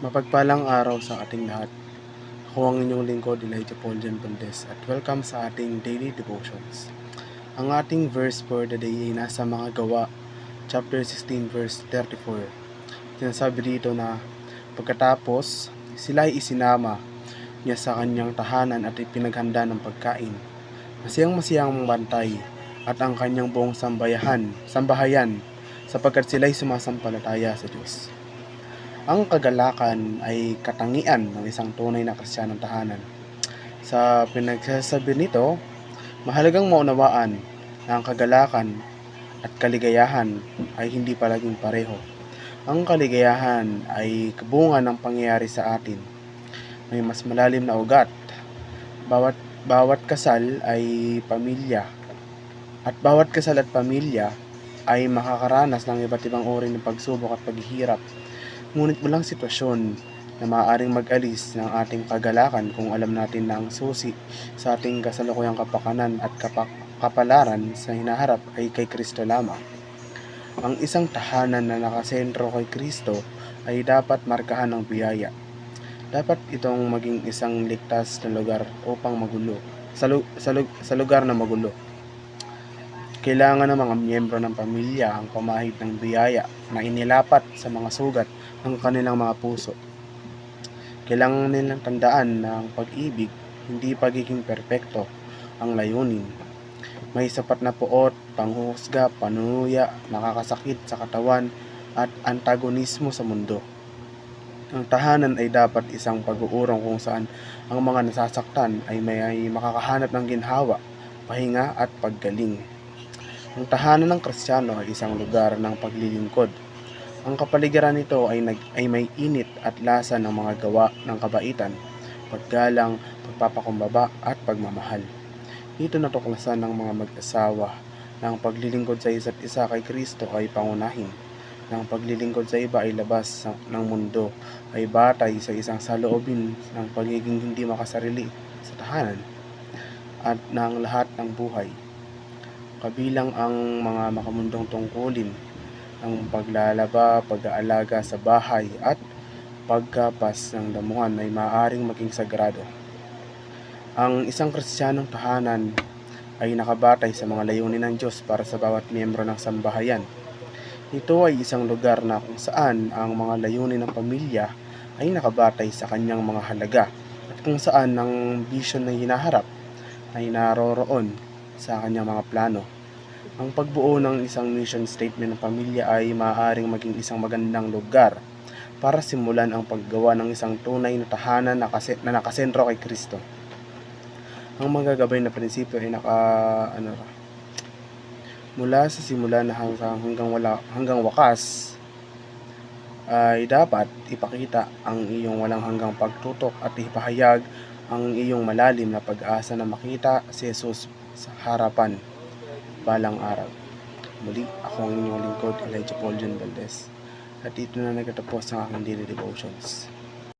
Mapagpalang araw sa ating lahat. Ako ang inyong lingkod, Elijah Paul Jan Valdez, at welcome sa ating daily devotions. Ang ating verse for the day ay nasa mga gawa, chapter 16, verse 34. Sinasabi dito na, pagkatapos, sila ay isinama niya sa kanyang tahanan at ipinaghanda ng pagkain. Masiyang-masiyang bantay at ang kanyang buong sambahayan, sapagkat sila ay sumasampalataya sa Diyos. Ang kagalakan ay katangian ng isang tunay na Kristiyanong tahanan. Sa pinagsasabi nito, mahalagang maunawaan na ang kagalakan at kaligayahan ay hindi palaging pareho. Ang kaligayahan ay kabungan ng pangyayari sa atin. May mas malalim na ugat. Bawat kasal at pamilya ay makakaranas ng iba't ibang uri ng pagsubok at paghihirap. Ngunit walang sitwasyon na maaaring mag-alis ng ating kagalakan kung alam natin na ang susi sa ating kasalukuyang kapakanan at kapalaran sa hinaharap ay kay Kristo lamang. Ang isang tahanan na nakasentro kay Kristo ay dapat markahan ng biyaya. Dapat itong maging isang ligtas na lugar upang magulo. Sa lugar na magulo. Kailangan ng mga miyembro ng pamilya ang pamahid ng biyaya na inilapat sa mga sugat ng kanilang mga puso. Kailangan nilang tandaan na ang pag-ibig, hindi pagiging perpekto, ang layunin. May sapat na puot, panghuhusga, panunuya, nakakasakit sa katawan, at antagonismo sa mundo. Ang tahanan ay dapat isang pag-uurong kung saan ang mga nasasaktan ay may makakahanap ng ginhawa, pahinga at paggaling. Ang tahanan ng Kristiyano ay isang lugar ng paglilingkod. Ang kapaligiran nito ay may init at lasa ng mga gawa ng kabaitan, paggalang, pagpapakumbaba at pagmamahal. Dito natuklasan ng mga mag-asawa na ang paglilingkod sa isa't isa kay Kristo ay pangunahin, na ang paglilingkod sa iba ay labas ng mundo, ay batay sa isang saloobin ng pagiging hindi makasarili sa tahanan at ng lahat ng buhay. Kabilang ang mga makamundong tungkulin, ang paglalaba, pag-aalaga sa bahay at pagkapas ng damuhan ay maaaring maging sagrado. Ang isang Kristiyanong tahanan ay nakabatay sa mga layunin ng Diyos para sa bawat miyembro ng sambahayan. Ito ay isang lugar na kung saan ang mga layunin ng pamilya ay nakabatay sa kanyang mga halaga at kung saan ang vision na hinaharap ay naroroon sa kanyang mga plano. Ang pagbuo ng isang mission statement ng pamilya ay maaaring maging isang magandang lugar para simulan ang paggawa ng isang tunay na tahanan na nakasentro kay Kristo. Ang magagabay na prinsipyo ay mula sa simula na hanggang wakas ay dapat ipakita ang iyong walang hanggang pagtutok at ipahayag ang iyong malalim na pag-asa na makita si Jesus sa harapan balang araw. Muli, ako ang inyong lingkod, Elijah Paul Jan Valdez. At dito na nagtatapos ang aking daily devotions.